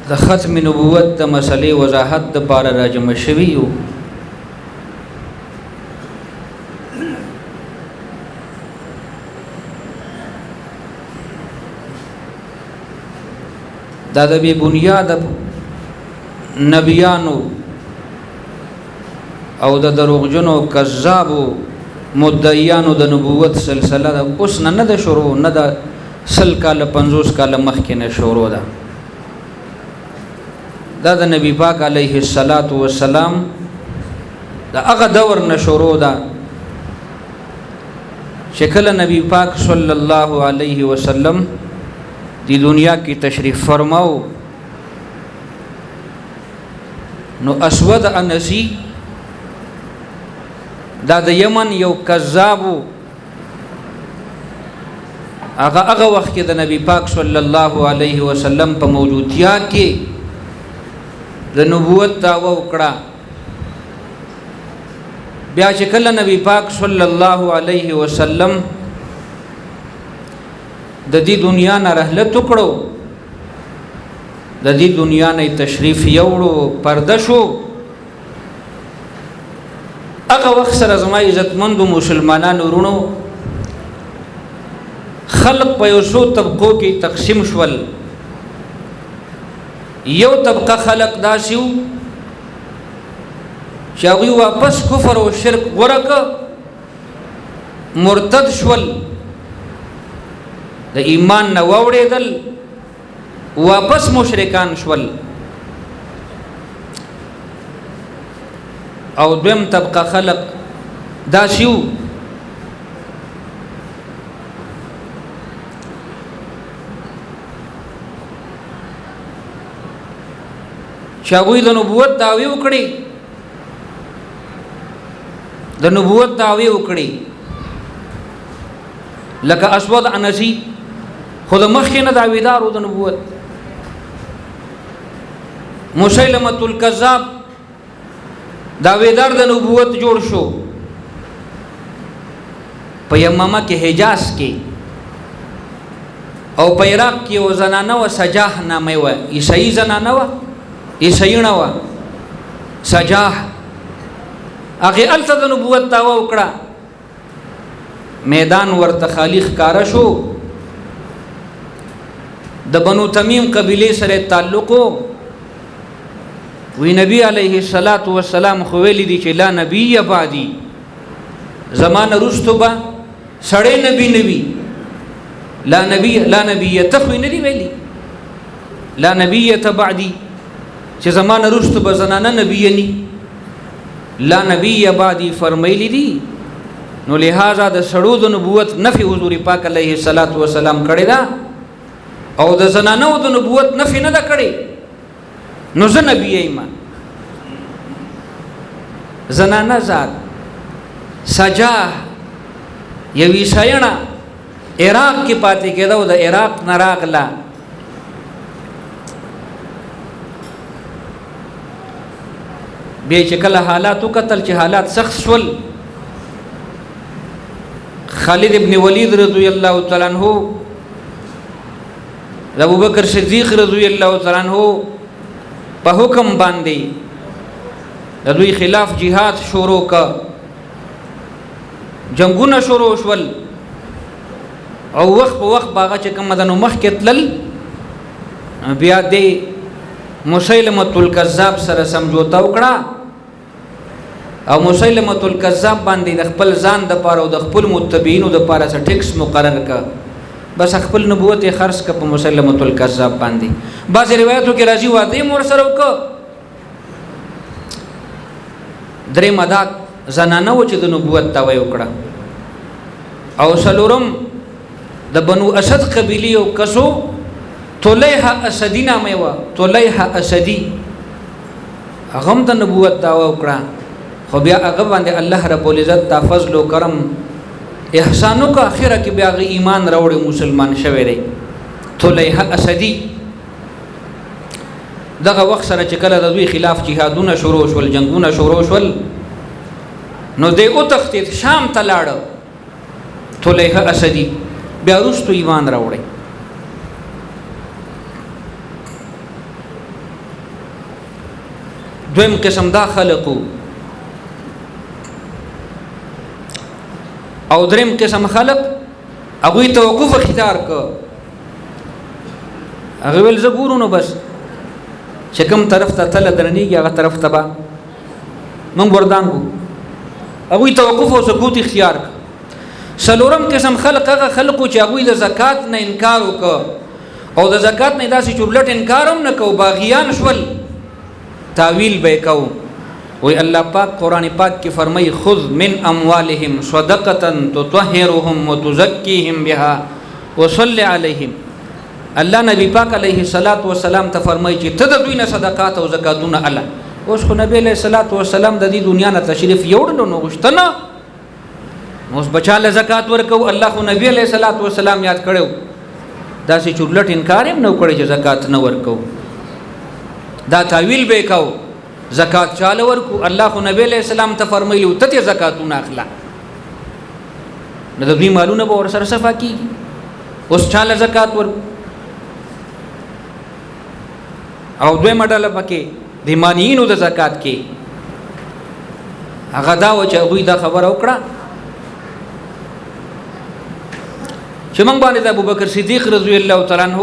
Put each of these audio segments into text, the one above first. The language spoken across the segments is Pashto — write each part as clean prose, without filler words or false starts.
د ختم نبوت د مسلې وضاحت دپاره راجمع شوي یو. دا د بې بنیاده نبیانو او د دروغجنو کذابو مدعیانو د نبوت سلسله د اوس نه ده شروع، نه ده 100 کاله 50 کاله مخکې نه شروع ده. دا د نبی پاک علیه السلام د هغه دور نه شروع ده چې کله نبی پاک صلی الله علیه وسلم دی دنیا کی تشریف فرماو نو اسود انسی دا د یمن یو کذابو هغه وخت کې د نبی پاک صلی الله علیه وسلم په موجودیت کې د نبوت دعوه وکړه. بیا چې کله نبی پاک صلی الله علیه وسلم د دې دنیا نه رحلت وکړو، د دې دنیا نه تشریف یوړو، پرده شو، هغه وخت سره زما عزتمندو مسلمانانو ورونو خلق په یو څو طبقو کې تقسیم شول. یو طبقه خلق داسیو چې هغوی واپس کفر او شرک غوره که، مرتد شول، د ایمان نه واوړېدل، واپس مشرکان شول. او دویم طبقه خلق داسیو چې هغوی د نبوت دعوې وکړي، د نبوت دعوې وکړي، لکه اسود انسی خو د مخکې نه دعویدارو د نبوت. مسیلمة الکذاب دعویدار د نبوت جوړ شو په یمامه کې، حجاز کې او په عراق کې یو زنانه وه سجاح نامه وه، عیسائی زنانه وه، عیساییڼه وه سجاح. هغې هلته د نبوت دعوه وکړه، میدان ورته خالی ښکاره شو. د بنو تمیم قبیلې سره تعلق وی نبی علیه السلام خو ویلی دی چې لا نبی بعدی، زمانه رستو به سړی نبی نبی، لا نبیته خو نه دی ویلی، لا نبیته بعدی چې زمانه رستو به زنانه نبی نی، لا نبی بعدی فرمایلی دی. نو لہذا د سړو د نبوت نفی حضور پاک علیه السلام کړی دا، او د زنانو د نبوت نفی نه ده کړی. نو زه نبی یم. زنانه ذات سجاح یو عیسایڼه عراق کې پاتې کېده او د عراق نه راغله. بیا چې کله حالات وکتل چې حالات سخت شول، خالد ابن ولید رضی الله تعالی عنہ، ابو بکر صدیق رضی الله تعالی عنہ په حکم باندې د دوی خلاف جهاد شروع کا، جنگونه شروع شول. او وخت په وخت باغه چې کوم دنو مخ کې تلل، بیا د مسیلمة الکذاب سره سمجوته وکړه، او مسیلمة الکذاب باندې د خپل ځان د پاره او د خپل متبعینو د پاره څه ټیکس مقرر کا، بس خپل نبوت خرڅ ک په مسیلمة الکذاب باندې. بعض روایتو کې راځي واده مور سره وک درې مدات زنانه و چې د نبوت دعوه وکړه. او سلورم د بنو اسد قبیله او کسو طلیحه اسدی نامه و، طلیحه اسدی، هغه د نبوت دعوه وکړه. خو بیا هغه باندې الله رب العزت د فضل او کرم احسانو کا اخره کې بیا ایمان راوړي، مسلمان شوی دی. طلیحه اسدی دغه وخت سره چې کله د دوی خلاف جهادونه شروع شول، جنگونه شروع شول، نو دی او تختید شام ته لاړ. طلیحه اسدی بیا وروستو ایمان راوړی. دویم قسم دا خلقو او دریم قسم خلق هغوی توقف اختیار که هغه ویل زه ګورو نو بس چې کوم طرف ته تله درنیږي هغه طرف ته به موږ وردانګو هغوی توقف او سکوت اختیار که څلورم قسم خلق هغه خلقو چې هغوی د زکات نه انکار وکړه او د زکات نه داسې چورلټ انکار هم نه کو باغیان شول تعویل به کو وی الله پاک قرآن پاک کې فرمای خذ من اموالهم صدقه تطهرهم وتزکیهم بها وصل علیهم الله نبی پاک علیه الصلاۃ والسلام ته فرمای چې ته د دوی نه صدقات او زکاتونه الله اوس خو نبی علیه الصلاۃ والسلام د دې دنیا نه تشریف یوړل نو غشتنه اوس بچاله زکات ورکو الله خو نبی علیه الصلاۃ والسلام یاد کړو دا سي چورلټ انکار هم نو کړی چې زکات نه ورکو دا تعویل به کو زکات چاله ورکو الله خو نبی علیہ السلام ته فرمایلی ته زکاتونه اخلا نو د دې مالونه به ور سره صفا کیږي اوس چاله زکات ورکو او دوی مډاله پکې د مانینو د زکات کې هغه دا و چې هغوی دا خبره وکړه چې موږ باندې د ابوبکر صدیق رضی الله تعالی عنہ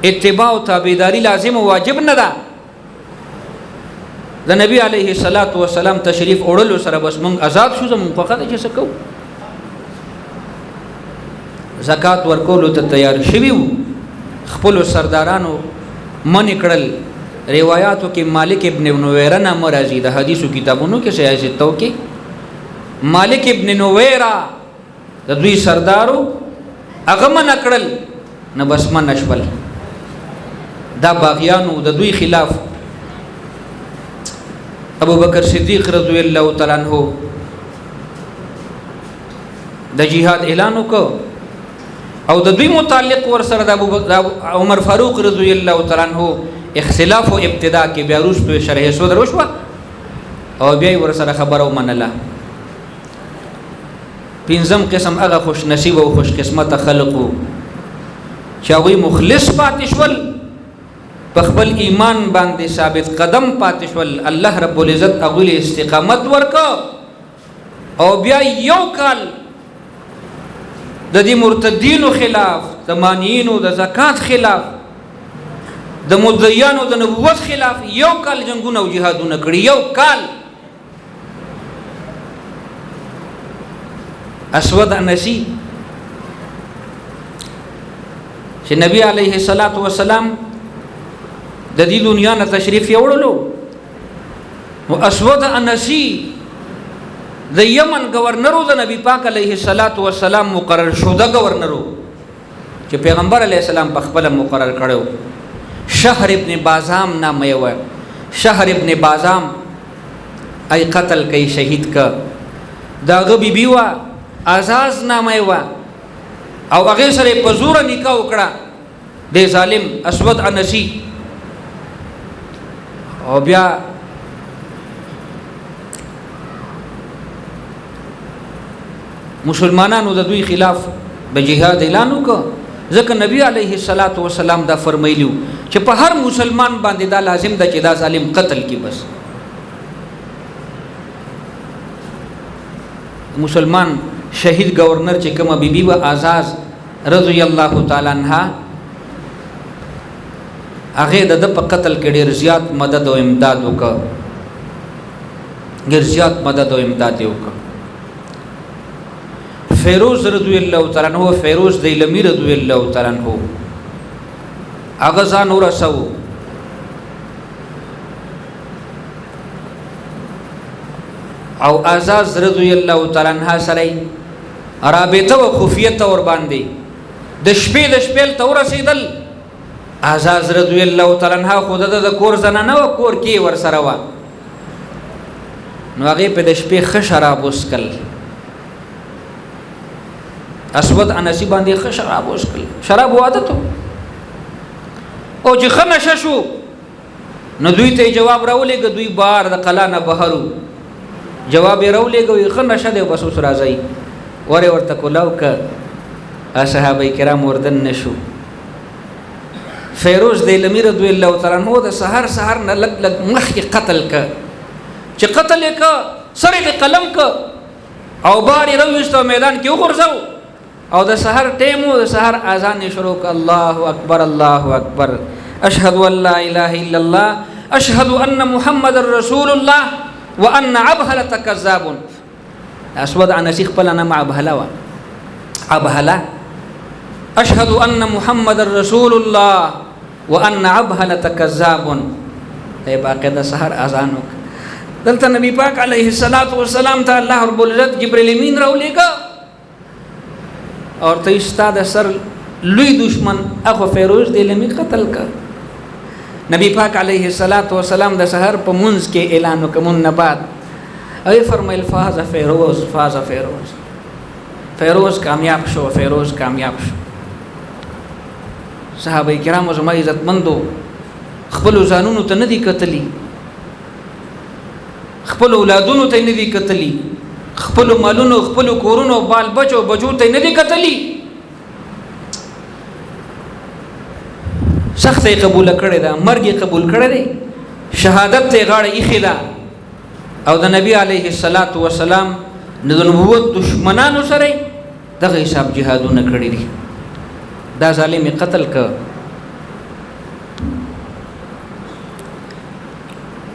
اتباع او تابعداري لازم او واجب نه ده د نبی علیه الصلاۃ والسلام تشریف وړلو سره بس موږ آزاد شو زموږ په خاطر چې څه کوو زکات ورکولو ته تیار شوي وو خپلو سردارانو منع کړل روایاتو کې مالک ابن نویره نامه راځي د حدیثو کتابونو کې سیاستو کې مالک ابن نویره د دوی سردارو هغه منع کړل نه بس منع شول دا باغیانو د دوی خلاف ابو بکر صدیق رضی الله تعالی عنہ د جهاد اعلان وکړ او د دوی متعلق ور سره د ابو بکر عمر فاروق رضی الله تعالی عنہ اختلاف او ابتدا کې بیا وروسته شرح صدر وشو او بیا ور سره خبرو منله پنځم قسم هغه خوش نصیب او خوش قسمت خلقو چې هغوی مخلص پاتې شول په خپل ایمان باندې ثابت قدم پاتې شول الله رب العزت هغوی له استقامت ورکړ او بیا یو کال د دې مرتدینو خلاف د مانعینو د زکات خلاف د مدعیانو د نبوت خلاف یو کال جنگونه او جهادونه کړي یو کال اسود انسی چې نبی علیه الصلاۃ والسلام د دې دنیا نه تشریف یوړلو او اسود انسی د یمن گورنر د نبی پاک علیه الصلاۃ والسلام مقرر شوه گورنر چې پیغمبر علیه السلام په خپل مقرر کړو شهر ابن بازام نام یو شهر ابن بازام ای قتل کای شهید کا داغه بیبی وا عزاز نام یو او هغه سره په زور نکاح وکړه د ظالم اسود انسی او بیا مسلمانانو د دوی خلاف به جهاد اعلان وکړ ځکه نبی علیه الصلاۃ والسلام دا فرمایلیو چې په هر مسلمان باندې دا لازم ده چې دا ظالم قتل کی بس مسلمان شهید گورنر چې کومه بیبي و عزاز رضی الله تعالی عنها هغه د په قتل کې ډیر زیات مدد او امداد وکړ ډیر زیات مدد او امداد وکړ فیروز رضی الله تعالی عنہ فیروز دیلمی رضی الله تعالی عنہ هغه ځان ورسو او عزاز رضی الله تعالی عنہ سره رابطه او خفیه تور باندې د شپې تور رسیدل عزاز رضی الله تعالی عنہ خود د کور زنانه او کور کې ور سره وا نو هغه په د شپې ښه شراب وسکل اسود انسی باندې ښه شراب وسکل شراب عادت او چې ښه نشه شو نو دوی ته جواب راولېږه دوی بار د قلا نه بهرو جواب یې راولېږه ښه نشه دی بس اوس راځئ ورته کولاو که صحابه کرام وردن نشو فیروز دیلمی رضی الله تعالی عنہ د سحر سحر نه لګ لګ مخ کې قتل ک چې قتل ک سره د قلم ک او باری رويستو میدان کې وګرځاو او د سحر ټیمو د سحر اذان شروع ک الله اکبر الله اکبر اشهد ان لا اله الا الله اشهد ان محمد رسول الله وان عبهله كذاب اسود عن شيخ بلنا مع عبهله عبهله اشهد ان محمد رسول الله وان عبهله كذاب ای باقاعده سحر اذان وک دلته نبی پاک علیه الصلاۃ والسلام ته الله رب العزت جبرئیل امین راولېګا اور ته استاد سر لوی دشمن اخو فیروز دیلمی قتل کا نبی پاک علیه الصلاۃ والسلام د سحر په منځ کې اعلان وکمن نه بعد ای فرمایل فاز فیروز فاز فیروز فیروز کامیاب شو فیروز کامیاب شو صحابه کرام زما عزت مندو خپل ځانونو ته ندي کتلی خپل اولادونو ته ندي کتلی خپل مالونو خپل کورونو بال بچو بچو ته ندي کتلی سخت قبول کړی دا مرګ قبول کړی دی شهادت ته غاړه ایښې ده او د نبی علیه الصلاۃ والسلام د نبوت دشمنانو سره دغه حساب جهادونه کړی دي دا ظالم قتل ک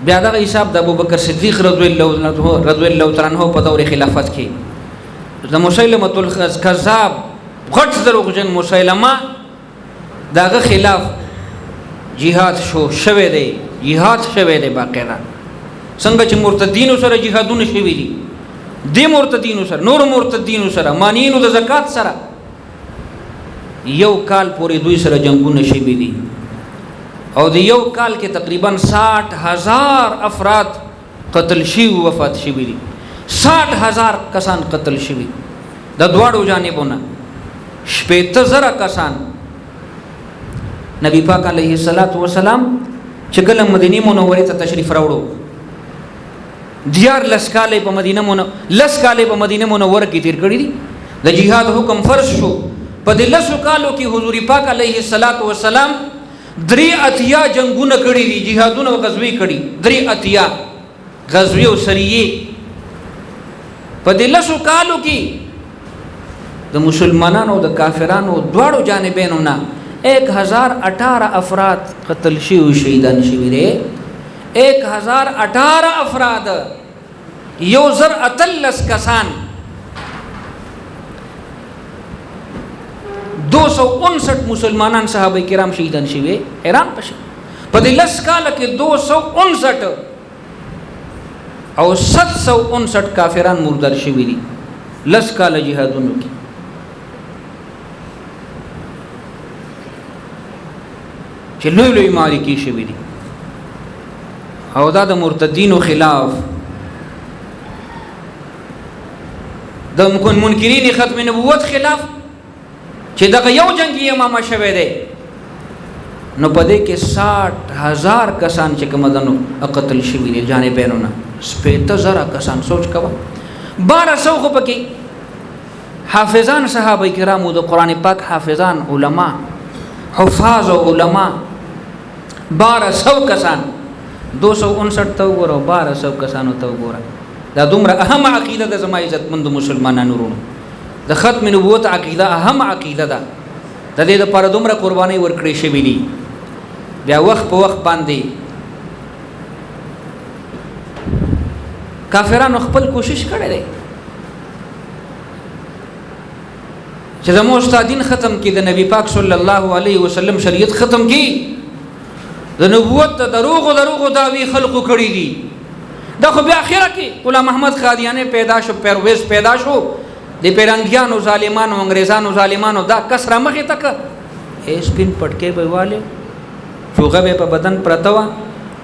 بیا دغه حساب د ابوبکر صدیق رضی الله تعالی عنہ په دور خلافت کې د مسیلمه الکذاب غټ دروغجن مسیلمه داغه خلاف جهاد شوه دی جهاد شوه دی باقاعده څنګه چې مرتدینو سره جهادونه شوي دي د مرتدینو سره نور مرتدینو سره مانینو د زکات سره یو کال پورې دوی سره جنگونه شوي دي او د یو کال کې تقریبا 60,000 افراد قتل شوي وفات شوي دي 60,000 کسان قتل شوي د دواړو جانبونو 70,000 کسان نبی پاک علیه الصلاۃ والسلام چې کله مدینه منوره ته تشریف راوړو دیار لسکاله په مدینه منوره کې تیر کړی دي د جهاد حکم فرض شو په دې لسو کالو کې حضور پاک علیه الصلاۃ والسلام درې اتیا جنگونه کړی دي جهادونه او غزوی کړي درې اتیا غزوی او سریه په دې لسو کالو کې د مسلمانانو او د کافرانو دواړو جانبینو نه 1018 افراد قتل شوي شهیدان شوي دي 1018 افراد 1,013 کسان 259 مسلمانان صحابه کرام شهیدان شوي حیران پشه په دې لس کال کې 259 او 759 کافران مردار شوي دي لس کال جهادونو کې چې لوی لوی معرکې شوي دي او دا د مرتدینو خلاف د منکرین ختم نبوت خلاف چې دغه یو جنگي امامه شوی دی نو په دې کې 60,000 کسان چې کوم دنو قتل شوي دي جانبینو نه 70,000 کسان سوچ کوه 1200 خو پکې حافظان صحابه کرامو د قران پاک حافظان علما حفاظ او علما 1200 کسان 259 ته وګورو 1200 کسانو ته وګورو دا دومره اهم عقیده د زما عزت مند مسلمانانو ورونو د ختم نبوت عقیده اهم عقیده ده د دې لپاره دومره قرباني ورکړې شوې دي بیا وخت په وخت باندې کافرانو خپل کوشش کړی دی چې زموږ استادین ختم کړي د نبی پاک صلی الله علیه وسلم شریعت ختم کړي د نبوت د دروغ داوی خلقو کړی دي دا خو بیا اخره کې غلام محمد قادیانی پیدا شو پرویز پیدا شو د پیرنګیانو ظالمانو انګریزانو ظالمانو دا کسره مخې تک سپین پټکې به والے چوغه به په بدن پرته و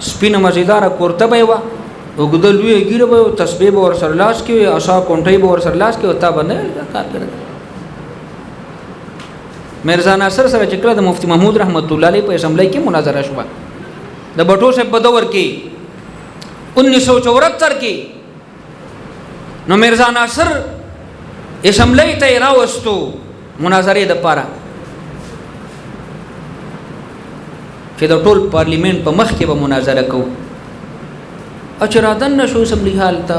سپین مزیدار کورته به و وګدل وی ګیره به تسبیح به ور سره لاس کې اسا کونټي به ور سره لاس کې وتا باندې کار کړ مرزا ناصر سره چې کله د مفتی محمود رحمت الله علیه په اسمبلی کې مناظره شو د بټو صاحب په دور کې 1974 کې نو مرزا ناصر اسمبلی ته راوستو مناظره د پاره چې د ټول پارلیمنت په مخ کې به مناظره کوو. او چې رادننه شو اسمبلی هال ته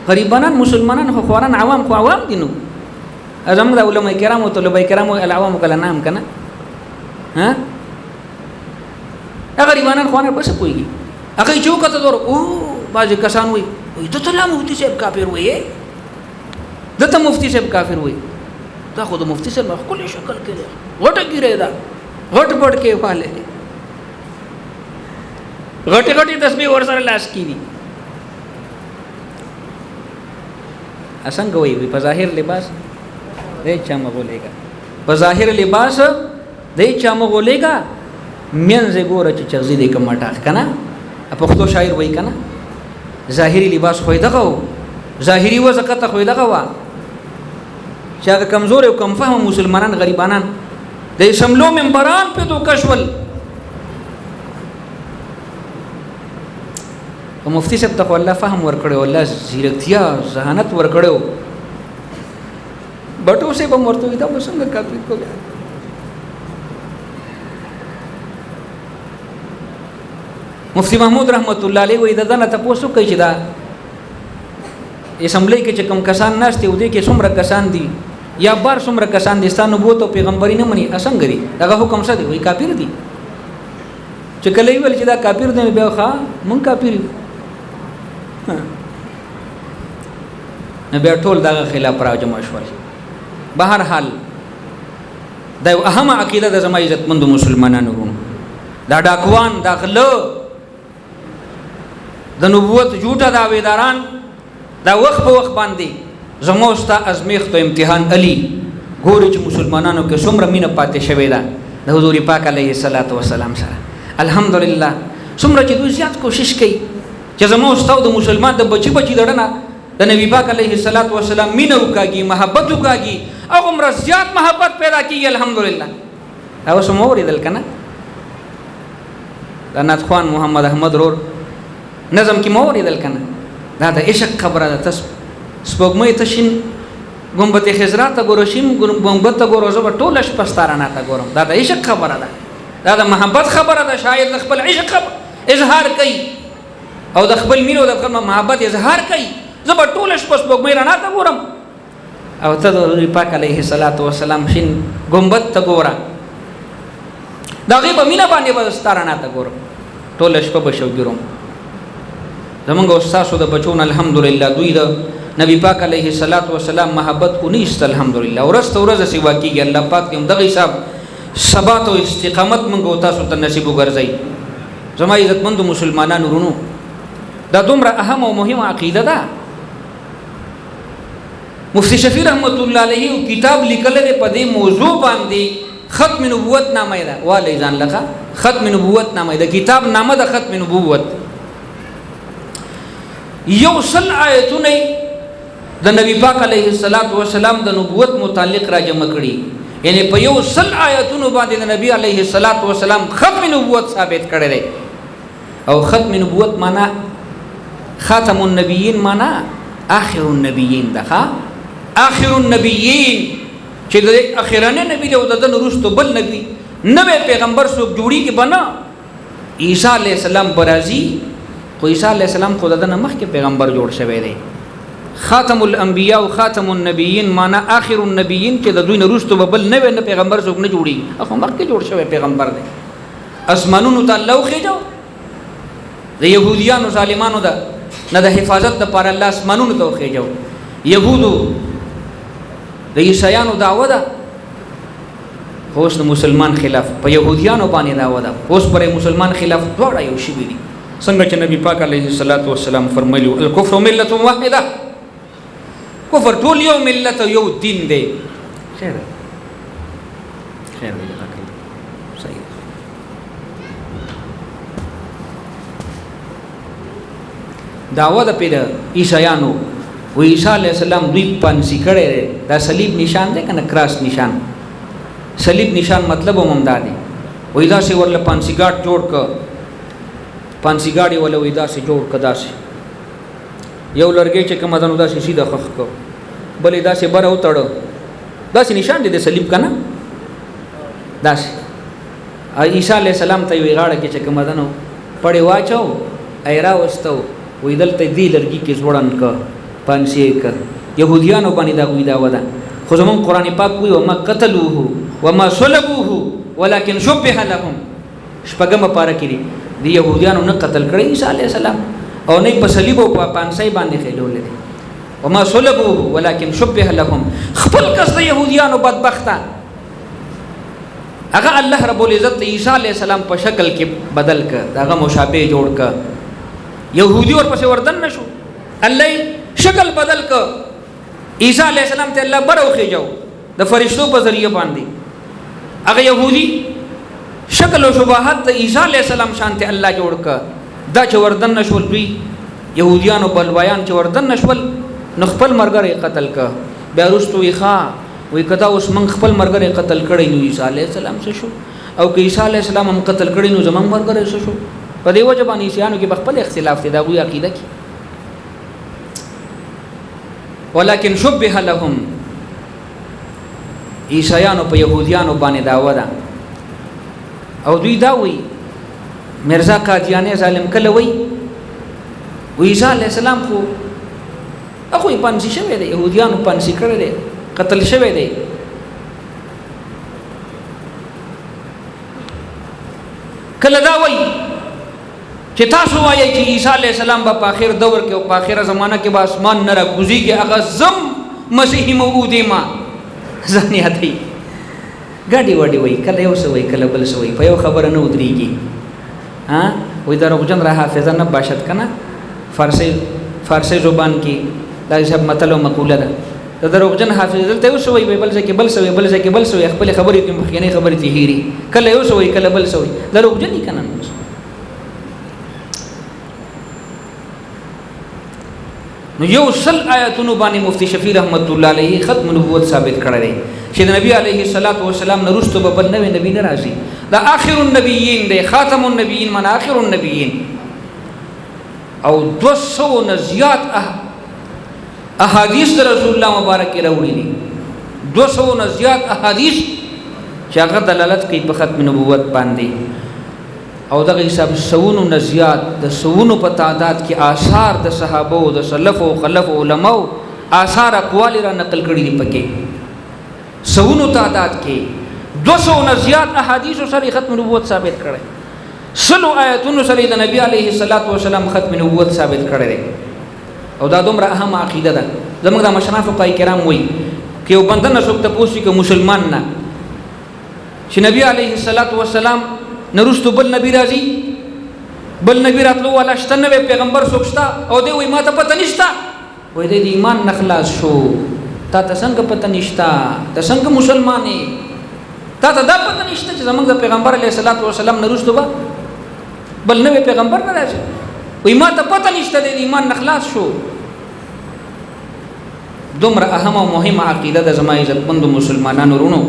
غریبانان مسلمانان خو خواران عوام خو عوام دي نو زموږ د علماء کرامو طلبه کرامو العوام کله نام کنه ها هغه غریبانان خوانه بس کوي هغه چوکته دور او باز کسان وي ته ته لا مفتي صاحب کافر وي دته مفتي صاحب کافر وي دا خو د مفتي صاحب خپل شکل کې غټه ګیره دا غټ پټ کې پاله غټه غټه تسبیح ور سره لاس کی دي اسنګ وي په ظاهر لباس دې چا مغولېګا په ظاهر لباس دې چا مغولېګا منځ ګوره چې چغزي دې کمټاخ کنه په پښتو شاعر وای کنه ظاهري لباس خو دغه ظاهري وزکته خو دغه وا چې هغه کمزور او کم فهم مسلمانان غریبانان د شملو منبران په تو کشول او مفتی صاحب ته الله فهم ورکړو الله زیرکتیا ذهانت ورکړو بټو سه به مرته دا څنګه کافر کو مفتی محمود رحمت الله علیه وې دنه تاسو کوي چې دا اسمبلی کې چې کوم کسان ناشته ودی کې څومره کسان دي یا بار څومره کسان دي ستانو بوته پیغمبري نه مني اسنګ دي دا حکم څه دی وای کافر دي چې کله ویل چې دا کافر دی بیا ښا مونږ کافر یو نه بیا ټول دا خلاف راجم شول. بهر حال دا یو اهم عقیده د زما عزت مند مسلمانانو دا ډاکوان داخلو د نبوت جوټه داویداران دا وخت په وخت باندې زموستا ازمیخت او امتحان علی ګوري چې مسلمانانو کې څومره مینه پاتې شوې ده د حضور پاک علیه الصلاۃ والسلام سره الحمدلله څومره چې دوی زیات کوشش کوي چې زموستا د مسلمان د بچی دړنه د نبی پاک علیه الصلاۃ والسلام مینه وکاږي محبت وکاږي او عمر زیات محبت پیدا کیږي الحمدلله. او سمو ورېدل کنه د نات خوان محمد احمد رور نظم کې مو ورېدل کنه دا د عشق خبره ده. تاسو سپوږمۍ ته شین ګمبد خضرا ته ګورو شین ګمبد ته ګورو زه ټول شپه ستارانه ته ګورم دا د عشق خبره ده دا د محبت خبره ده. شاید د خپل عشق اظهار کوي او د خپل مینه او د خپل محبت اظهار کوي زه ټول شپه سپوږمۍ رڼا ته ګورم او ته د پاک علیه الصلاۃ والسلام شین ګمبد ته ګوره دا غیب مینه باندې به ستارانه ته ګورم ټول شپه به شو ګورم. زمونږ استادو د بچون الحمدلله دوی د نبی پاک علیه الصلاۃ والسلام محبت کو نیست الحمدلله ورځ ته ورځ سیوا کیږي. الله پاک دې دغه حساب ثبات او استقامت مونږ تاسو ته نصیب وګرځي. زما عزتمند مسلمانانو ورونو دا دومره اهم او مهمه عقیده ده. مفتی شفیع رحمت الله علیه کتاب لیکل دی په دې موضوع باندې ختم نبوت نامه ده والی ځان لکه ختم نبوت نامه ده کتاب نامه ده ختم نبوت. یو سل آیتونه د نبی پاک علیه الصلاۃ والسلام د نبوت متعلق را جمع کړي یعنی په یو سل آیتونو باندې د نبی علیه الصلاۃ والسلام ختم نبوت ثابت کړي دي. او ختم نبوت معنا خاتم النبیین معنا آخر النبیین ده آخر النبیین چې د اخرانه نبی له ودن وروسته بل نبی نوې پیغمبر څوک جوړي کې بنا عیسی علیه السلام برازي خو عیسی علیه السلام خو دغه مخ کې پیغمبر جوړ شوی دی. خاتم الانبیاء او خاتم النبیین معنا آخر النبیین چې د دوی وروسته بل نوې پیغمبر څوک نه جوړي هغه مخ کې جوړ شوی پیغمبر دی. اسمانونو ته الله خېجو د يهوديانو ظالمانو ده نه د حفاظت د پر الله اسمانونو ته خېجو يهودو د عیسایانو دعوه ده اوس د مسلمان خلاف په يهوديانو باندې دعوه ده اوس پر مسلمان خلاف دواړه یو شی دي څنګه چې نبی پاک علیه الصلاۃ والسلام فرمایلی الکفر ملت واحده کفر ټول یو ملت یو دین دی. خیر خیر صحیح دعوه ده پیدا عیسایانو و عیسی علیہ السلام دوی پانسی کړي دا صلیب نشان دی کنه کراس نشان صلیب نشان مطلب هم دا دی وای دا سی ورله پانسی ګاټ جوړ ک پانسی ګاډي ولا وای دا سی جوړ ک دا سی یو لرګي چې کوم دنو دا سی سیده خخ کو بلې دا سی بر او تړ دا سی نشان دی د صلیب کنه دا سی عیسی علیه السلام ته وی غاړه کې چې کوم دنو پړې واچو ایرا وستو وې دلته دی لرګي کې زوړن ک پانسی ک يهوديانو باندې دا وی دا ودا خو زمون قران پاک وی وما قتلوه وما صلبوه ولكن شبه لهم شپږم پاره کې دی يهوديانو نه قتل کړی عیسی علیه السلام او نه په صلیب او په پانسی باندې خېلولې وما صلبوه ولكن شبه لهم خپل کس د يهوديانو بدبخته هغه الله رب العزت عیسی علیه السلام په شکل کې بدل ک هغه مشابه جوړ ک يهودي ور پسې وردن نشو الله شکل بدل ک عیسی علیه السلام ته الله بروخه جو د فرشتو په ذریعہ باندې هغه يهودي شکل او شباهت د عیسی علیه السلام شانته الله جوړ ک دا چې وردن نشول دوی يهوديانو بلوایان چې وردن نشول نو خپل مرګره قتل ک بیا رستو یې ښا وی کدا اوس من خپل مرګره قتل کړی نو عیسی علیه السلام څه شو او که عیسی علیه السلام هم قتل کړی نو زمون مرګره څه شو په دې وجه باندې عیسیانو کې خپل اختلاف دي دا غوي عقیده کې ولكن شبه لهم عیسایانو په يهوديانو باندې دا ودا او دوی دا وی مرزا قادیانی ظالم کله وی عیسی علیه السلام خو اخو یې پانسی شوی دی يهوديانو پانسی کړی دی قتل شوی دی کله دا وی چې تاسو وایي چې عیسی علیه السلام په آخر دور کې او په آخره زمانہ کې به اسمان نه راکوزيږي هغه زم مسیحي موعود ما ځان یادي ګاډي وډي وای کله یو څه وای کله بل څه وای په یو خبره نه ودرېږي ها وای دروغجن را حافظه نه باشد کنه فارسی زبان کې دا شب متل او مقوله ده دروغجن حافظ دلته یو څه وای بل څه کې بل څه وای بل څه کې بل څه وای خپل خبرې کې مخکینه خبرې ته هېري کله یو څه وای کله بل څه وای دروغجن نه کنه نو یو سل آیاتونو باندې مفتی شفیع رحمت الله علیه ختم نبوت ثابت کړی دی چې د نبی علیه الصلاۃ والسلام نه وروسته به بل نوی نبی نه راځي دا آخر النبیین دی خاتم النبیین من آخر النبیین او 200 نه زیات احادیث د رسول الله مبارک راوړي دي 200 نه زیات احادیث چې هغه دلالت کوي په ختم نبوت باندې او دغه حساب سونو نزيات د سونو په تعداد کې آثار د صحابه او د سلف او خلف علماء آثار اقوال را نقل کړي دي پکې سونو تعداد کې 200 نزيات احادیث سره ختم نبوت ثابت کړي سلو آیاتونو سره د نبی عليه الصلاه والسلام ختم نبوت ثابت کړي او دا دومره اهم عقیده ده زموږ د مشران فقهای کرام وایي کې یو بنده نه څوک تاسو کې مسلمان نه چې نبی عليه الصلاه والسلام نرستو بل نبی راځي بل نبی راتلو ولا شتنه پیغمبر سوکشتا او دی وای ما ته پته نشتا وای د ایمان نخلاص شو تا ته څنګه پته نشتا ته څنګه مسلمانې تا ته دا پته نشتا چې زمونږ د پیغمبر علیه الصلاۃ والسلام نرستو بل نبی پیغمبر نه راځي وای ما ته پته نشتا د ایمان نخلاص شو دومره اهم او مهمه عقیده د زما عزتمند مسلمانانو ورونو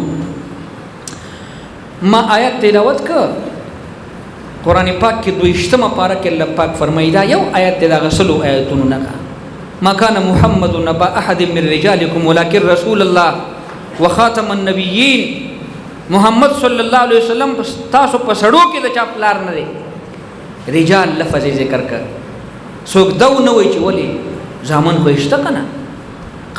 ما آیت تلاوت ک قرآن پاک کې 2 پارہ کې الله پاک فرمایي دا یو آیت دا غسلو آیتونو نه ما كان محمد نبا احد من رجالكم ولكن رسول الله وخاتم النبيين محمد صلی الله علیه وسلم تاسو په سړو کې د چا پلار نه دی رجال لفظ ذکر ک څوک دا نه وای چې ولی ځامن خوښته کنه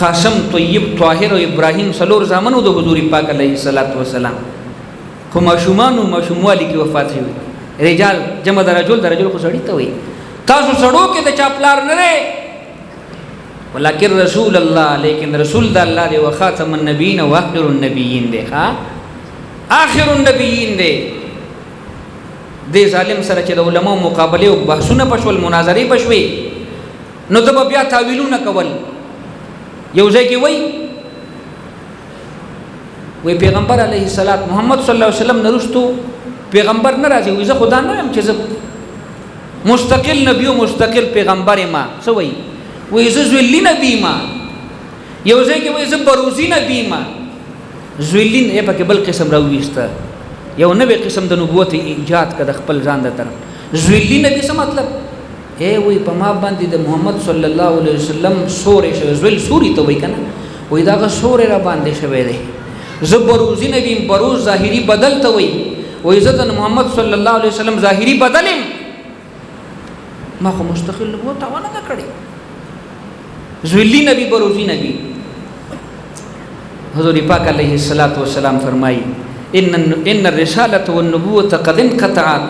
قاسم طیب طاهر او ابراهیم څلور ځامنو د حضور پاک علیه الصلاۃ والسلام خو ماشومانو ماشوموالی کې وفات شوی رجال جمع درجل خو سړی ته وي تاسو سړو کې د چا پلار نه لري ولکن رسول الله لیکن رسول د الله دی وخاتم النبیین واخر النبیین دی ها اخر النبیین دی د ظالم سره چې د علماء مقابله او بحثونه پښول مناظره پښوي نو د بیا تعویلونه کول یو ځای کې وی پیغمبر علیه الصلاۃ محمد صلی الله علیه وسلم نرستو پیغمبر نه راځي وی زه خدا نه يم چې مستقل نبی او مستقل پیغمبر ما څه وی وی زه ذلی نبی ما یو ځای کې وی زه بروزی نبی ما ذلین یې په بل قسم راويسته یو نوې قسم د نبوت ایجاد کړه خپل ځان د طرف ذلی نبی څه مطلب اے وی په ما باندې د محمد صلی الله علیه وسلم سورې ذل سوري ته وی کنه وی دا سورې را باندې شوی دی زبروزی نبی بروز ظاهری بدل ته وي و عزت محمد صلی الله علیه وسلم ظاهری بدلم ما خو مستقل نبوت ونه نه کړی ذلی نبی بروزی نبی حضور پاک علیہ الصلوۃ والسلام فرمائی ان الرسالة والنبوة قد انقطعت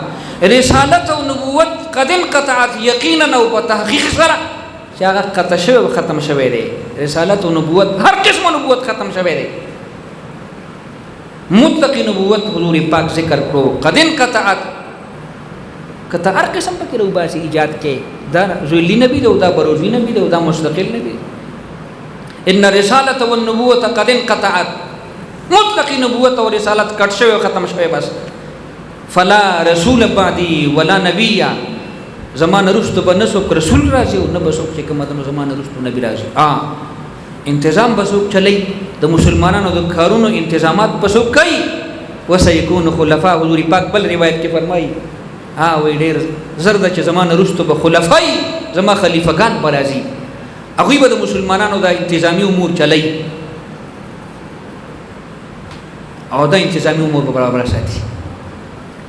رسالت او نبوت قد انقطعت یقینا او په تحقیق سره چې هغه قطع شوی ختم شوی دی رسالت او نبوت هر قسم نبوت ختم شوی دی مطلق نبوت حضور پاک ذکر کړو قد انقطعت کته هر قسم پکې رو باسي ایجاد کې دا ذلی نبی دی او دا بروزی نبی دی او دا مستقل نبی ان الرسالة والنبوة قد انقطعت مطلق نبوت او رسالت کټ شوی ختم شوی بس فلا رسول بعدی ولا نبی زمانه رستو بنسوک رسول راځي او نه بسوک چې کومه د زمانه رستو نبی راځي انتظام بسوک چلی د مسلمانانو د کارونو انتظامات بسوک کوي وسيكون خلفاء حضور پاک بل روایت کې فرمایي وی ډیر زرد چې زمانه رستو به خلفای زما خلیفګان پر راځي هغه به د مسلمانانو د انتظامی امور چلی او دا انتظامی امور په برابر ساتي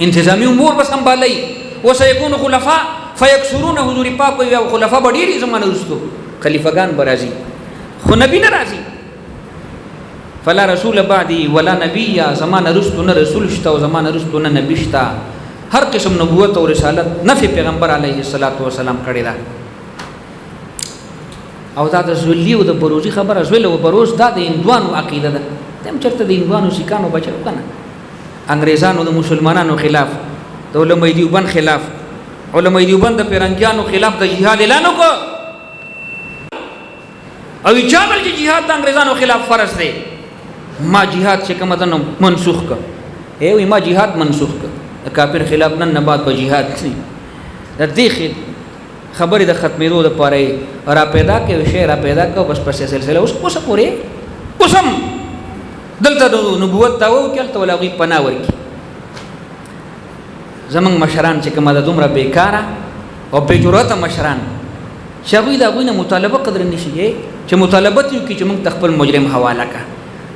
انتظامی امور به سنبالي وسيكون خلفاء فيكثرون حضور پاک وی خلفاء به ډیر زمانه رستو خلیفګان پر راځي خو نبی نه راځي فلا رسول بعدي ولا نبي زمانه رستو نه رسول شته او زمانه رستو نه نبی شته هر قسم نبوت او رسالت نفي پیغمبر علیه الصلاۃ والسلام کړی دا او دا د ذلی او د بروزی خبره زول او بروز دا د هندوانو عقیده ده تم چرته د هندوانو سکانو بچو کنه انګریزانو د مسلمانانو خلاف د علماء دیوبند خلاف علماء دیوبند د پیرنګیانو خلاف د جهاد اعلان وکړ او چابل چې جهاد د انګریزانو خلاف فرض دی ما جهاد چې کومه ده منسوخ کړ وی ما جهاد منسوخ کړ د کافر خلاف نن بعد په جهاد نه د دې خبرې د ختمېدو لپاره را پیدا کې شی را پیدا کو بس پسې سلسله اوس پورې اوسم دلته د نبوت ته و کېلته ولغي پناه ورکی زمنګ مشران چې کومه د دومره بیکاره او بے جرأته مشران چې هغوی د هغوی نه مطالبه قدر نشي چې مطالبه یو کې چې موږ خپل مجرم حواله کړه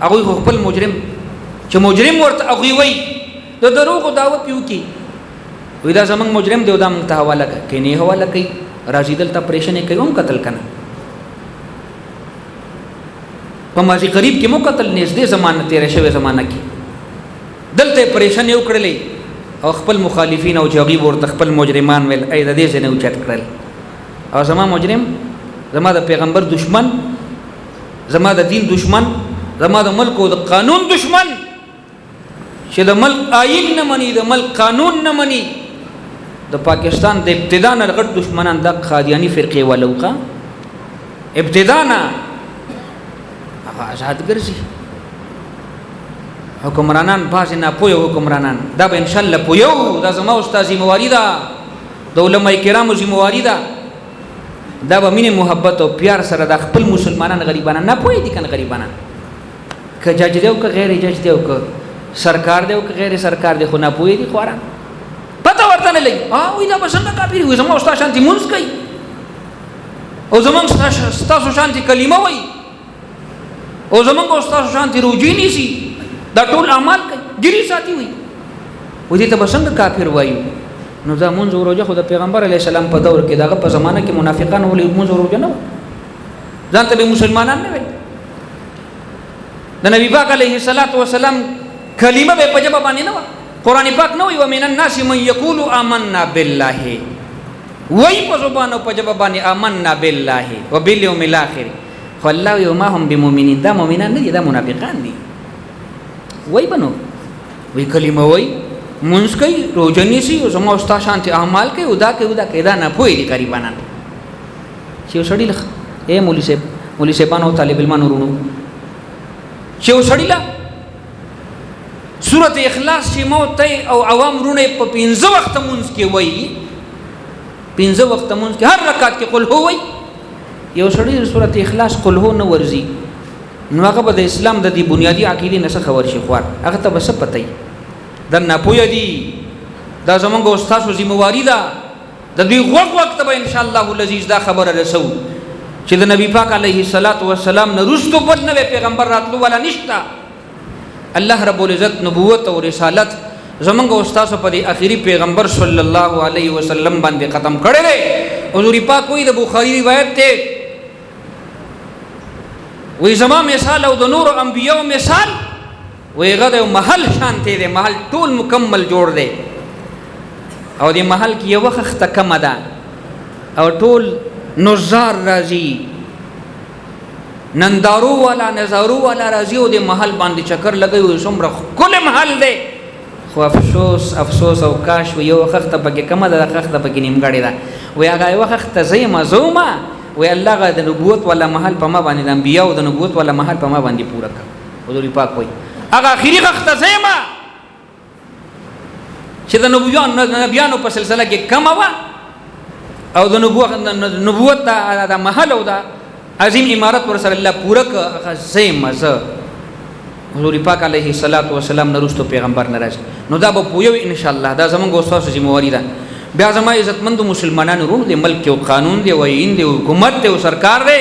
هغوی خپل مجرم چې مجرم ورته هغوی وایي د دروغ دعوه پیو کی وې دا زمنګ مجرم دی دا موږ ته حواله کوي نه حواله کوي راځي دلته پریشنې کوي هم قتل کنه په ماضي قریب کې مو قتل نږدې زمانه تیر شوی زمانه کې دلته پریشنې وکړلې او خپل مخالفین او جوغي ورته خپل مجرمان ول اې د دې څخه نه اوچت کړل او زما مجرم زما د پیغمبر دشمن زما د دین دشمن زما د ملک او د قانون دشمن چې د ملک آئین نه مني د ملک قانون نه مني د پاکستان د ابتدا نه غټ دشمنان د قادیانی فرقه ولوقه ابتدا نه آزاد ګرځي حکمرانان باز نه پوي حکمرانان دا به ان شاء الله پويو دا زما استاد مواری دا د علماء کرامو مواری دا دا به مینه محبت او پیار سره د خپل مسلمانان غریبانان نه پوي دي کنه غریبانان که جج دی او که غیر جج دی او که سرکار دی او که غیر سرکار دی خو نه پوي دي خواران پته ورته نه لګي وای دا بسنګ کافر وي زما استاد شانتي مونږ کوي او زمونږ استاد شانتي کلمه وای او زمونږ استاد شانتي روجي نيسي دا ټول اعمال کوي ګری ساتي وي و دې ته بسنګ کافر وایو نو دا مونږ وروجه خو د پیغمبر علی السلام په دور کې داغه په زمانه کې منافقان ولې مونږ وروجه نه ځان ته مسلمانان نه وي د نبی پاک علیه الصلاۃ والسلام کلمه به په جواب باندې نه و قران پاک نه وي ومن الناس من یقول آمنا بالله وای په زبان او په جواب باندې آمنا بالله وبالیوم الاخر فالله یوم هم بمؤمنین دا مؤمنان نه دي دا منافقان دي وای بنو وی کلمه وای مونږ کوي روزنی سي او زمو استاد شانتي اعمال کوي ودا کېدا نه پوي دي قریبانان چې وسړی لخ اے مولوی صاحبانو طالب علمانو ورونو چې وسړی لا سورۃ اخلاص چې موت او عوام رونه په 15 وخت مونږ کې وای 15 وخت مونږ کې هر رکعت کې قل هو وای یو سړی سورۃ اخلاص قل هو نه ورزي نو هغه د اسلام د دې بنیادی عقیده نه خبر شي خوار هغه ته بس پته د نه پوی دي دا زمونږ استاد ذمہواری ده د دې وخت به ان شاء الله العزیز دا خبره رسو چې د نبی پاک علیه الصلاۃ والسلام نه رستو بد نه پیغمبر راتلو ولا نشتا الله رب العزت نبوت او رسالت زمونږ استاد په دې اخیری پیغمبر صلی الله علیه وسلم باندې ختم کړی دی. حضور پاک وی د بخاری روایت ته وی زما مثال او د نور انبیاء مثال وی غد محل شانته دی، محل ټول مکمل جوړ دی او دې محل کې یو وخت کم ده او ټول نظار راځي، نندارو والا نظارو والا راځي او دې محل باندې چکر لګوي. څومره کل محل دی، خو افسوس او کاش یو وخت پکې کم ده، وخت پکې نیمګړی ده. وی هغه وخت زې مزومه وی الله غ د نبوت ولا محل په ما باندې د انبیاء او د نبوت ولا محل په ما باندې پورا کړ. حضور پاک وی هغه اخیری وخت زېما چې د نبیانو په سلسله کې کم وا او د نبوت د محل او د عظیم امارت ور سره الله پورا کړ. هغه زېما ز حضور پاک علیه الصلاۃ والسلام نرستو پیغمبر ناراض نو دا به پویو ان شاء الله. دا زمونږ استاد ذمہ واری ده. بیا زما عزتمند مسلمانانو روح دی، ملک او قانون دی، وین دی، حکومت دی او سرکار دی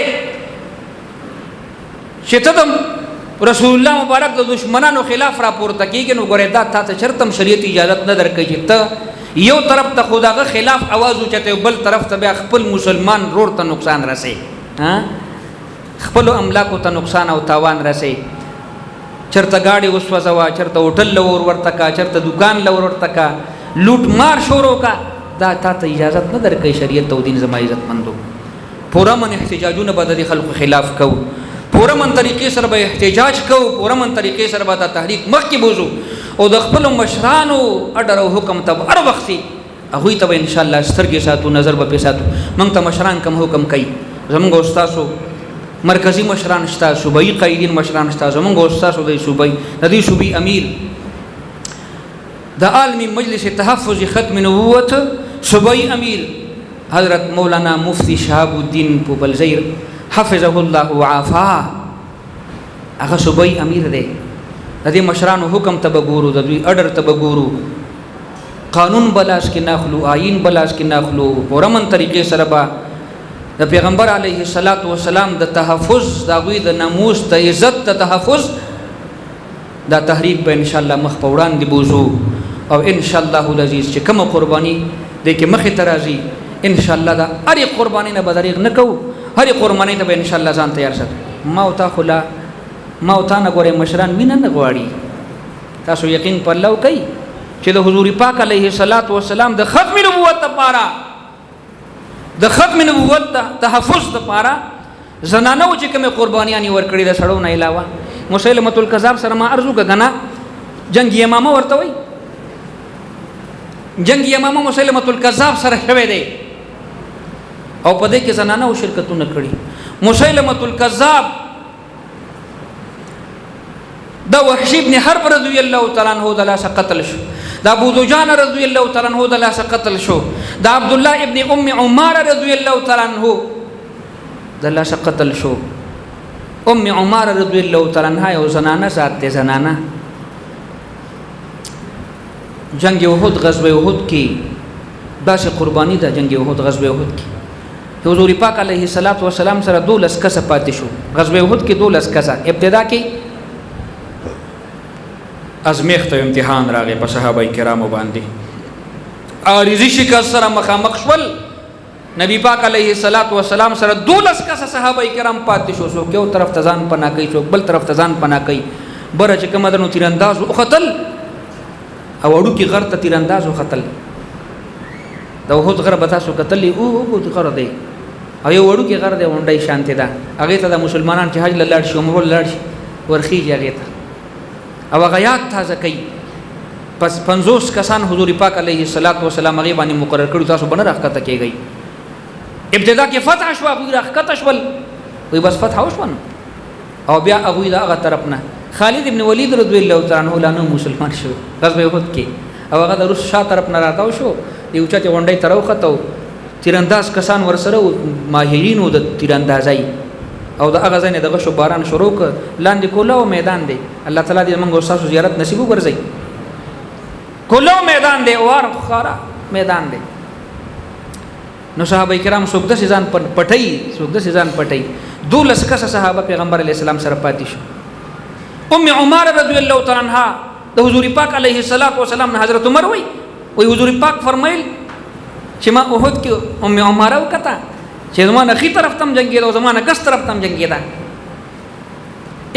چې ته رسول الله مبارک د دشمنانو خلاف راپورته کیږي. نو ګورې دا ته چرتم شریعت اجازه نه درکړي چې ته یو طرف ته خداغه خلاف आवाज اوچته بل طرف ته بیا خپل مسلمان رور ته نقصان رسي، خپل املاکو ته نقصان او تاوان رسي. چرته گاڑی وسوځوا، چرته هوټل لور ورته کا، چرته دکان لور ورته کا، لوټ مار شروع کا. دا تا ته اجازه نه درکې شریعت او دین زما عزت مندو. پورا من احتجاجونه به د خلکو خلاف کو، پورا من طریقې سره به احتجاج کو، پورا من طریقې سره به د تحریک مخکې بوزو او د خپل مشرانو اډر او حکم ته هر وخت هغه ته ان شاء الله سترګې ساتو، نظر به ساتو. موږ ته مشران کم حکم کوي، زموږ استادو مرکزی مشران شته، صوبایي قائدین مشران شته، زموږ استادو د صوبایي د دې صوبي امیر د عالمی مجلس تحفظ ختم نبوت صوبائی امیر حضرت مولانا مفتی شهاب الدین پوبلزیر حفظه الله وعافاه. هغه صوبائی امیر دی. د دې مشرانو حکم ته بګورو، د دوی اډر ته بګورو، قانون بلاس کې ناخلو، آئین بلاس کې ناخلو، پورمن طریقې سره به د پیغمبر علیه الصلاۃ والسلام د تحفظ، د غوی د ناموس د عزت د تحفظ دا تحریک به ان شاء الله مخ په وړاندې بوزو. او ان شاء الله العزیز چې کوم قربانی د کې مخې ترازی ان شاء الله دا هر قربانی نه بدریغ نه کو، هر قربانی ته به ان شاء الله ځان تیار ساتو. ما او تا خلا ما او تا نه ګوره مشران مینه نه غواړي. تاسو یقین پر لو کوي چې د حضور پاک علیه الصلاۃ والسلام د ختم نبوت لپاره، د ختم نبوت تحفظ لپاره زنانو چې کوم قربانیانی ورکړي د سړو نه علاوه مسیلمه الکذاب سره ما ارزو غنا جنگ یمامه ورته وي. جنگ یمامه مسیلمه الکذاب سره شوه دی او په دې کې زنانه او شرکتونه کړي. مسیلمه الکذاب دا وحشی ابن حرب رضی الله تعالی عنہ د لاس قتل شو، دا ابو دجان رضی الله تعالی عنہ د لاس قتل شو، دا عبد الله ابن ام عمار رضی الله تعالی عنہ د لاس قتل شو. ام عمار رضی الله تعالی عنها یو زنانه ذات ته زنانه جنگ احد غزوه احد کې داسې قربانی ده. جنگ احد غزوه احد کې حضور پاک علیه الصلاۃ والسلام سره 12 کسه پاتې شو. غزوه احد کې 12 کسه ابتدا کې ازمیخت او امتحان راغی په صحابه کرامو باندې. عارضی شکست سره مخامخ شول. نبی پاک علیه الصلاۃ والسلام سره 12 کسه صحابه کرام پاتې شو. سو یو طرف ته ځان پناه کوي، څوک بل طرف ته ځان پناه کوي. بره چې کوم درنو تیرانداز او قتل او اړو کې غر ته تیرانداز او قتل دا وحد غر به تاسو قتل او غر دی او یو اړو کې غر دی اونډای شانته ده. هغه ته د مسلمانان چې حج لاړ شي عمره لاړ شي ورخیږي هغه ته او غیات تازه کوي. پس 50 کسان حضور پاک علیه الصلاۃ والسلام هغه باندې مقرر کړو تاسو بنه راخته کېږي. ابتدا کې فتح شو، ابو راخته شول وي بس فتح وشون او بیا ابو دا هغه طرف نه خالد ابن ولید رضی الله تعالی عنہ لانه مسلمان شو غزوه احد کې او هغه د روس شا طرف نه راتاو شو. یو چاته ونډي ترو خطو تیرانداز کسان ورسره ماهرینو د تیراندازای او د هغه ځنه دغه شو باران شروع ک لاندې کولاو میدان دی. الله تعالی دې موږ اوساسو زیارت نصیب وګرځي. کولاو میدان دی اور خارا میدان دی. نو صحابه کرام څوک د ځان پټي، څوک د ځان پټي. 12 کس صحابه پیغمبر علی السلام سره پاتې شو. ام عمار رضی الله تعالی عنها د حضور پاک علیه الصلاۃ والسلام نه حضرت عمر وای حضور پاک فرمایل چې ما احد کې ام عماره وکړه چې زمانه خي طرف تم جنگي دا زمانه ګس طرف تم جنگي دا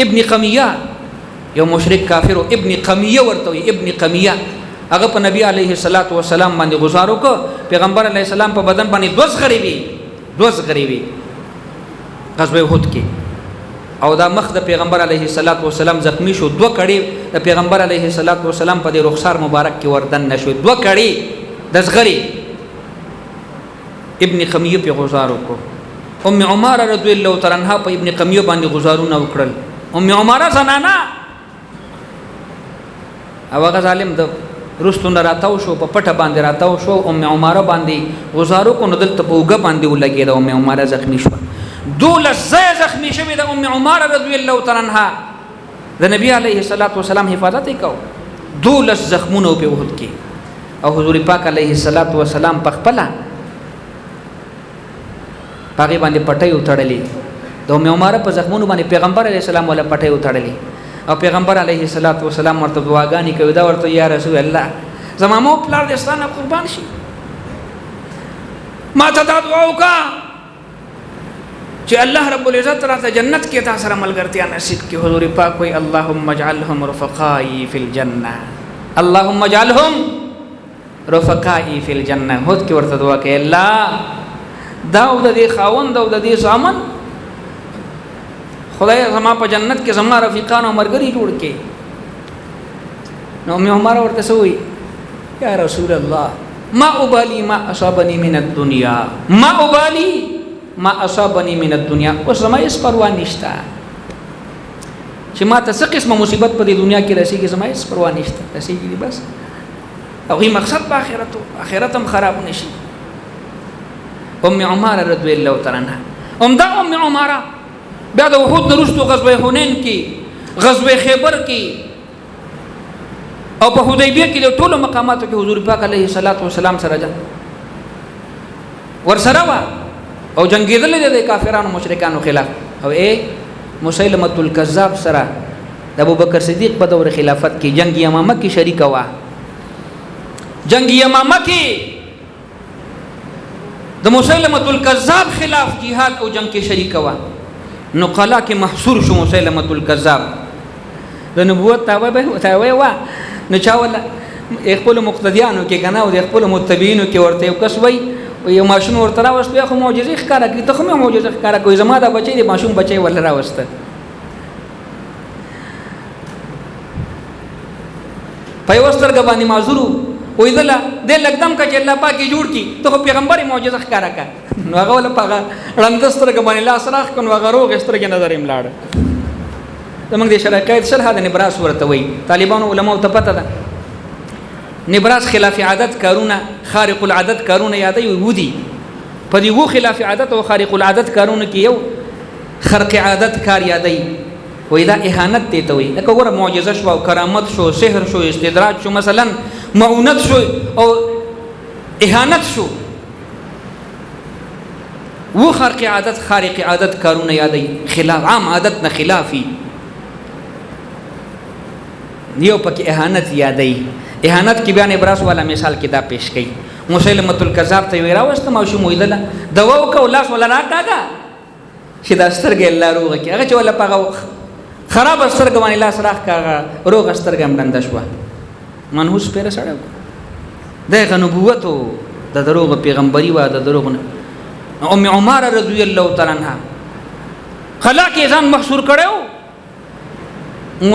ابن قمیه یو مشرک کافر ابن قمیه ورته ابن قمیه هغه په نبی علیه الصلاۃ والسلام باندې گزارو کو پیغمبر علیه السلام په بدن باندې دوز غریبي غزوه احد کې او دا مخ د پیغمبر علیه الصلاۃ والسلام زخمی شو دوه کړي د پیغمبر علیه الصلاۃ والسلام په دې رخسار مبارک کې وردن نشو دوه کړي د زغری ابن قمیه په گزارو کو ام عماره رضی الله تعالی عنها په ابن قمیه باندې گزارونه وکړل ام عماره زنانا او هغه ظالم د رستون راتاو شو په پټه باندې راتاو شو ام عماره باندې گزارو کو نو دلته په وګه باندې ولګید ام عماره زخمی شو دوله زخمی شوی د ام عماره رضی الله تعالی عنها د نبی علیه الصلاۃ والسلام حفاظت وکاو دوله زخمونه په وحد کې او حضور پاک علیه الصلاۃ والسلام په خپل پاګې باندې پټي وتړلې د ام عماره په زخمونو باندې پیغمبر علیه السلام ولا پټي وتړلې او پیغمبر علیه الصلاۃ والسلام ورته دعاګانې کوي دا ورته یا رسول الله زما مو پلار د ستانه قربان شي ما ته دا دعا وکړه چې الله رب العزت راته جنت کې تاسو سره ملګرتیا نصیب کړي حضور پاک وي اللهم اجعلهم رفقائي فی الجنه اللهم اجعلهم رفقائي فی الجنه هوت کې ورته دعا کوي الله دا د دې خاوند او د دې سامان خدای زما په جنت کې زما رفیقان او مرګري جوړ کړي نو مې عمر ورته سوې یا رسول الله ما ابالي ما اصابني من الدنيا ما ابالي ما اصابني من الدنيا اوس زما هیڅ پروا نشته چې ما ته څه قسمه مصیبت په دې دنیا کې رسیږي زما هیڅ پروا نشته رسیږي بس او هی مقصد په آخرت هم خراب نشي ام عماره رضی الله تعالی عنها ام عماره بیا د وحود وروسته غزوه حنین کې غزوه خیبر کې او په حدیبیه کې د ټولو مقاماتو کې حضور پاک علیه الصلاۃ والسلام سره ورسره وا او جنگیدل د کافرانو مشرکانو خلاف او مسیلمه الکذاب سره د ابوبکر صدیق په دور خلافت کې جنگ یمامه کې شریک وا جنگ یمامه کې د مسیلمه الکذاب خلاف jihad او جنگ کې شریک وا نو قلا کې محصور شو مسیلمه الکذاب د نبوت تاوی وا نو چاوله خپل مقتدیانو کې کنه او د خپل متبعینو کې ورته کسوي او یو ماشوم ورته راوست بیا خو معجزې ښکارا کوي ته خو معجزې ښکارا کوي زما دا بچي د ماشوم بچي ول راوسته پیوستر غبانی معذورو وې دله د لګدم کا چې الله پاکي جوړ کی ته پیغمبر معجزه ښکارا کا نو هغه ول پاغه رندستر غبانی لاس راخ کنو هغه روغ استر کې نظر املاړ زمونږ د شرکایت شرح د نبراس ورته وي طالبانو علماء ته پته ده نبراس خلاف عادت کارونه خارق العادت کارونه یادې ودی په دې وو خلاف عادت او خارق العادت کارونه کې یو خرق عادت کار یادې وې دا اهانت ته وي لکه ور معجزه شو او کرامت شو سحر شو استدراج شو مثلا معونت شو او اهانت شو وو خرق عادت خارق عادت کارونه یادې خلاف عام عادت نه خلافي یو پکې اهانت یادې اهانت کې بیان ابراس والا مثال کې دا پیش کړي مسیلمه الکذاب ته ویرا واست ما شو مویدله دوا وکاو لاس ولا راکاګه چې دا سترګې الله روغه کې هغه چې ولا پاغه خراب سترګې باندې لاس راخ کاغه روغ سترګې هم بند شو منحوس پیر سره دغه نبوت او د دروغ پیغمبري و د دروغ ام عماره رضی الله تعالی عنها خلا کې ځان محصور کړو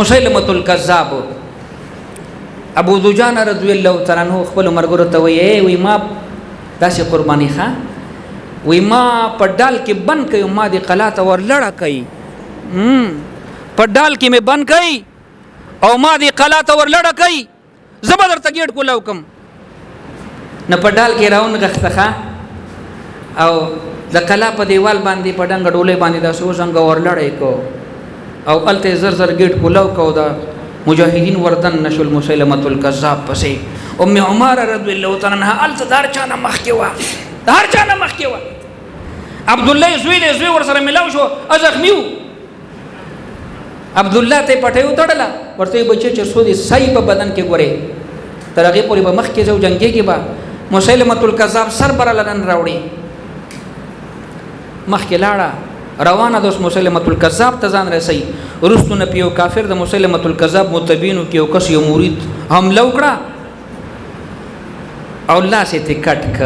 مسیلمه الکذاب ابو دجان رضی الله تعالی عنہ خپل مرګ ته وی ما داسې قرباني ښه وی ما په ډال کې بند کړي ما دې قلاته ور لړه کړي په ډال کې مې بند کړي او ما دې قلاته ور لړه کړي زبردر ته گیټ کولاو کم نه په ډال کې راون غختخه او د قلا په دیوال باندې په ډنګ ډولې باندې دا سو څنګه ور لړې کو او الته زر زر گیټ کولاو کو دا مجاهدین وردن نشل مسیلمه الکذاب پسې ام عماره رضی الله تعالی عنها الته دار چانه مخکوا عبد الله زوی ور سره ملاو شو ازخمیو عبد الله ته پټیو تړلا ورته بچي چې سود سای په بدن کې ګوري تر هغه پورې به مخ کې ځو جنگي کې با مسلمه الکذاب سر بر لنن راوړي مخ کې لاړه روانه د مسلمه الکذاب ته ځان رسي ورستو نه پیو کافر د مسلمه الکذاب متبینو کې یو کس یو مرید حمله وکړه او الله سي ته کټ ک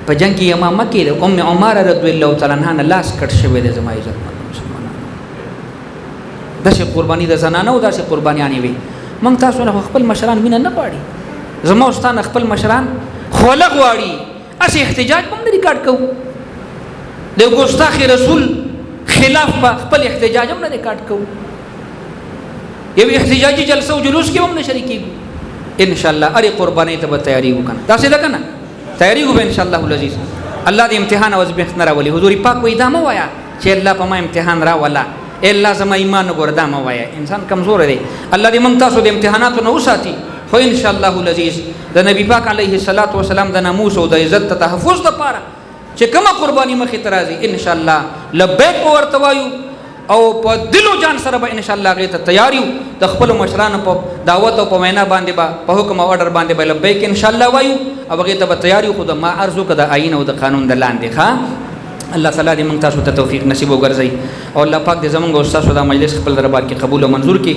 په جنگ کې امامه کې ام عمر رضی الله تعالی عنها لاس کټ شوی د زما عزت مسلمانانو داسې قرباني د زنانه او داسې قربانيانی وي مونږ تاسو نه خپل مشران مینه نه غواړي زما واستانه خپل مشران خوله غواړي اسی احتجاج هم نه ریکارډ کوو د ګستاخ رسول خلاف به خپل احتجاج هم نه ریکارډ کوو یو احتجاجي جلسه او جلوس کې هم نه شریکېږو ان شاء الله اری قرباني ته به تیاری وکړه تاسو ده کنه تیاری وکړه ان شاء الله العزيز الله دې امتحان او ازمېخت نه راولي حضور پاک وې دا مو وایا چې الله په ما امتحان راولا الا زما ایمان ګوردا مو وایا انسان کمزور دی الله دې مونږ تاسو د امتحاناتو نه وساتي خو ان شاء الله العزيز د نبی پاک علیه الصلاۃ والسلام د ناموس او د عزت تحفظ لپاره چې کومه قرباني مخې ته راځي ان شاء الله لبیک ورته وایو او په دل او جان سره به ان شاء الله غي ته تیار یو د خپل مشرانو په دعوت او په وینا باندې په حکم او order باندې به لبیک ان شاء الله وایو او غي ته به تیار یو خو د ما ارزو کده آئین او د قانون د لاندې ښا الله تعالی دې موږ تاسو ته توفیق نصیب وګرځي او الله پاک دې زموږ او تاسو د مجلس خپل دربار کې قبول او منظور کړي